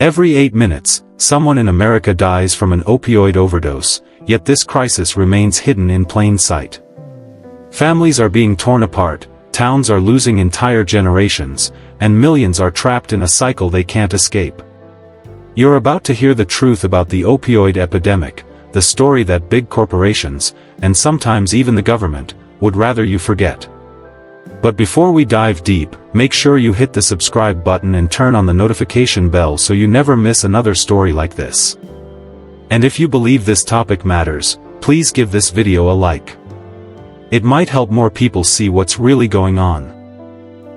Every 8 minutes, someone in America dies from an opioid overdose, yet this crisis remains hidden in plain sight. Families are being torn apart, towns are losing entire generations, and millions are trapped in a cycle they can't escape. You're about to hear the truth about the opioid epidemic, the story that big corporations, and sometimes even the government, would rather you forget. But before we dive deep, make sure you hit the subscribe button and turn on the notification bell so you never miss another story like this. And if you believe this topic matters, please give this video a like. It might help more people see what's really going on.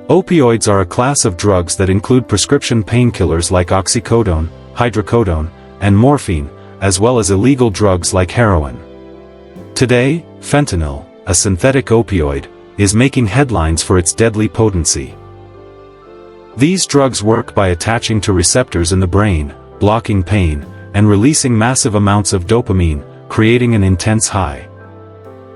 Opioids are a class of drugs that include prescription painkillers like oxycodone, hydrocodone, and morphine, as well as illegal drugs like heroin. Today, fentanyl, a synthetic opioid, is making headlines for its deadly potency. These drugs work by attaching to receptors in the brain, blocking pain, and releasing massive amounts of dopamine, creating an intense high.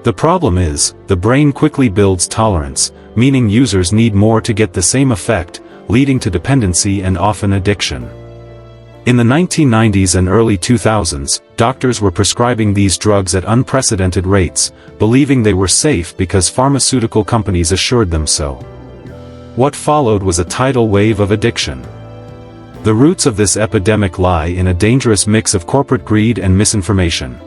The problem is, the brain quickly builds tolerance, meaning users need more to get the same effect, leading to dependency and often addiction. In the 1990s and early 2000s, doctors were prescribing these drugs at unprecedented rates, believing they were safe because pharmaceutical companies assured them so. What followed was a tidal wave of addiction. The roots of this epidemic lie in a dangerous mix of corporate greed and misinformation.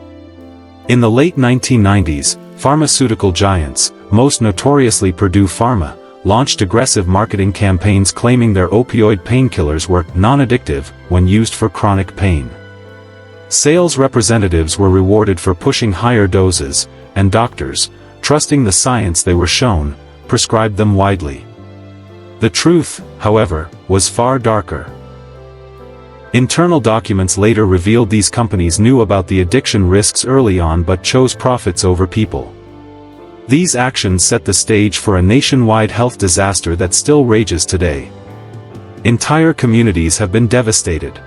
In the late 1990s, pharmaceutical giants, most notoriously Purdue Pharma, launched aggressive marketing campaigns claiming their opioid painkillers were non-addictive when used for chronic pain. Sales representatives were rewarded for pushing higher doses, and doctors, trusting the science they were shown, prescribed them widely. The truth, however, was far darker. Internal documents later revealed these companies knew about the addiction risks early on but chose profits over people. These actions set the stage for a nationwide health disaster that still rages today. Entire communities have been devastated.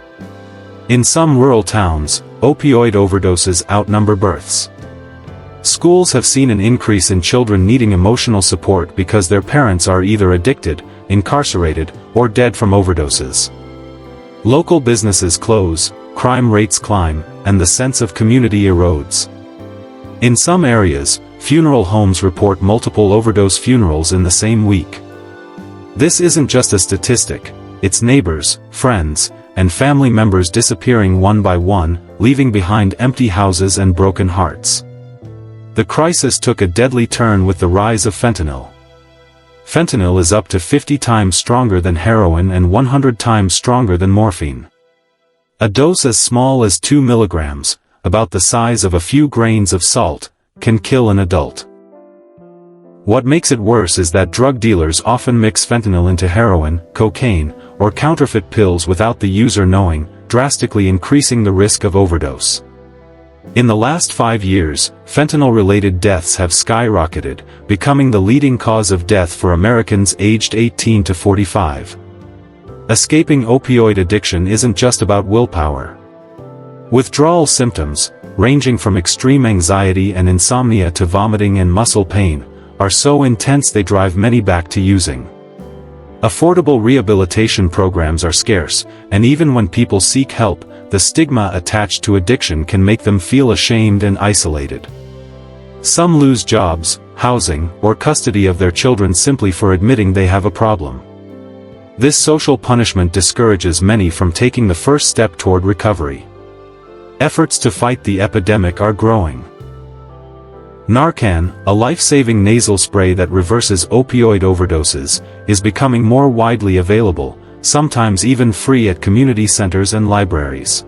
In some rural towns, opioid overdoses outnumber births. Schools have seen an increase in children needing emotional support because their parents are either addicted, incarcerated, or dead from overdoses. Local businesses close, crime rates climb, and the sense of community erodes. In some areas, funeral homes report multiple overdose funerals in the same week. This isn't just a statistic, it's neighbors, friends, and family members disappearing one by one, leaving behind empty houses and broken hearts. The crisis took a deadly turn with the rise of fentanyl. Fentanyl is up to 50 times stronger than heroin and 100 times stronger than morphine. A dose as small as 2 milligrams, about the size of a few grains of salt, can kill an adult. What makes it worse is that drug dealers often mix fentanyl into heroin, cocaine, or counterfeit pills without the user knowing, drastically increasing the risk of overdose. In the last 5 years, fentanyl-related deaths have skyrocketed, becoming the leading cause of death for Americans aged 18 to 45. Escaping opioid addiction isn't just about willpower. Withdrawal symptoms, ranging from extreme anxiety and insomnia to vomiting and muscle pain, are so intense they drive many back to using. Affordable rehabilitation programs are scarce, and even when people seek help, the stigma attached to addiction can make them feel ashamed and isolated. Some lose jobs, housing, or custody of their children simply for admitting they have a problem. This social punishment discourages many from taking the first step toward recovery. Efforts to fight the epidemic are growing. Narcan, a life-saving nasal spray that reverses opioid overdoses, is becoming more widely available, sometimes even free at community centers and libraries.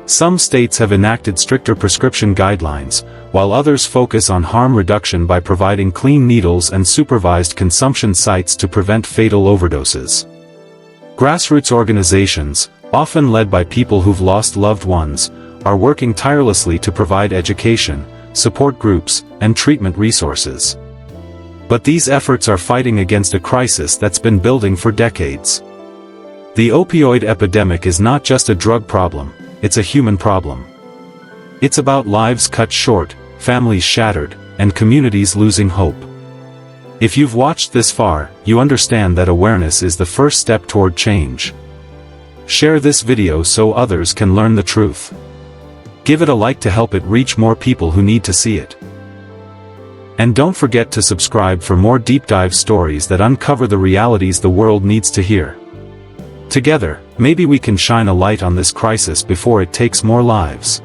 Some states have enacted stricter prescription guidelines, while others focus on harm reduction by providing clean needles and supervised consumption sites to prevent fatal overdoses. Grassroots organizations, often led by people who've lost loved ones, are working tirelessly to provide education, support groups, and treatment resources. But these efforts are fighting against a crisis that's been building for decades. The opioid epidemic is not just a drug problem, it's a human problem. It's about lives cut short, families shattered, and communities losing hope. If you've watched this far, you understand that awareness is the first step toward change. Share this video so others can learn the truth. Give it a like to help it reach more people who need to see it. And don't forget to subscribe for more deep dive stories that uncover the realities the world needs to hear. Together, maybe we can shine a light on this crisis before it takes more lives.